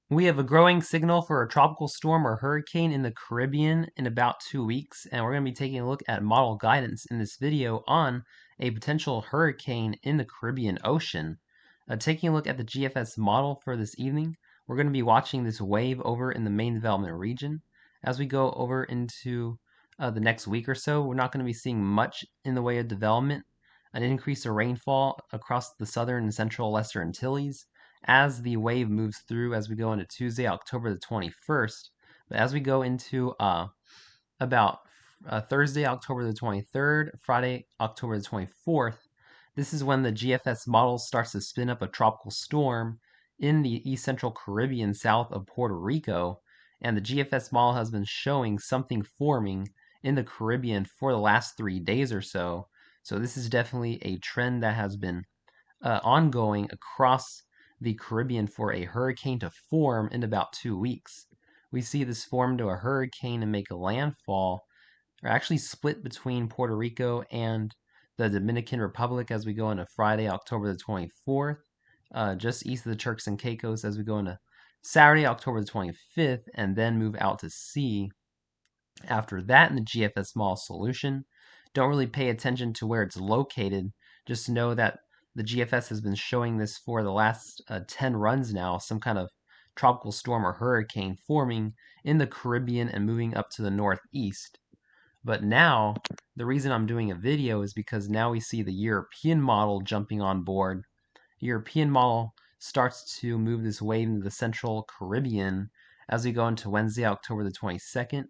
We have a growing signal for a tropical storm or hurricane in the Caribbean in about 2 weeks, and we're going to be taking a look at model guidance in this video on a potential hurricane in the Caribbean Ocean. Taking a look at the GFS model for this evening, we're going to be watching this wave over in the main development region. As we go over into the next week or so, we're not going to be seeing much in the way of development, an increase of rainfall across the southern and central Lesser Antilles as the wave moves through as we go into Tuesday, October the 21st. But as we go into about Thursday, October the 23rd, Friday, October the 24th, this is when the GFS model starts to spin up a tropical storm in the East Central Caribbean south of Puerto Rico. And the GFS model has been showing something forming in the Caribbean for the last 3 days or so. So this is definitely a trend that has been ongoing across the Caribbean for a hurricane to form in about 2 weeks. We see this form to a hurricane and make a landfall, or actually split between Puerto Rico and the Dominican Republic as we go into Friday, October the 24th, just east of the Turks and Caicos as we go into Saturday, October the 25th, and then move out to sea. After that, in the GFS model solution, don't really pay attention to where it's located. Just know that the GFS has been showing this for the last 10 runs now, some kind of tropical storm or hurricane forming in the Caribbean and moving up to the northeast. But now, the reason I'm doing a video is because now we see the European model jumping on board. The European model starts to move this wave into the central Caribbean as we go into Wednesday, October the 22nd,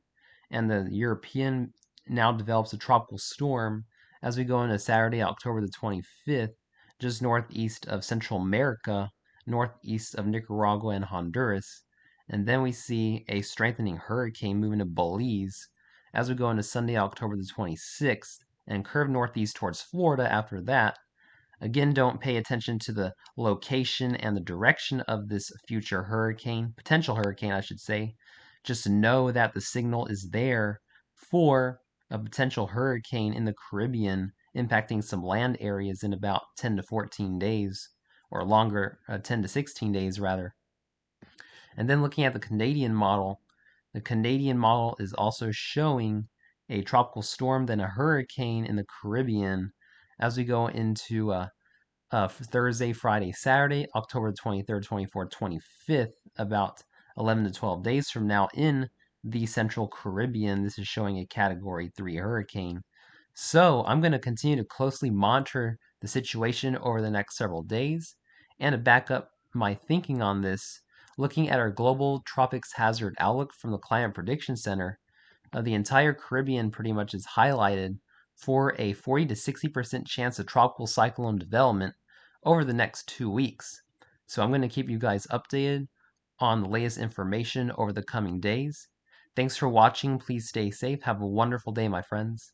and the European now develops a tropical storm as we go into Saturday, October the 25th, just northeast of Central America, northeast of Nicaragua and Honduras. And then we see a strengthening hurricane moving to Belize as we go into Sunday, October the 26th, and curve northeast towards Florida after that. Again, don't pay attention to the location and the direction of this future hurricane, potential hurricane, I should say. Just know that the signal is there for a potential hurricane in the Caribbean impacting some land areas in about 10 to 14 days, or longer, 10 to 16 days rather. And then looking at the Canadian model is also showing a tropical storm, then a hurricane in the Caribbean as we go into Thursday, Friday, Saturday, October 23rd, 24th, 25th, about 11 to 12 days from now in the Central Caribbean. This is showing a Category 3 hurricane. So I'm going to continue to closely monitor the situation over the next several days. And to back up my thinking on this, looking at our global tropics hazard outlook from the Climate Prediction Center, the entire Caribbean pretty much is highlighted for a 40 to 60% chance of tropical cyclone development over the next 2 weeks. So I'm going to keep you guys updated on the latest information over the coming days. Thanks for watching. Please stay safe. Have a wonderful day, my friends.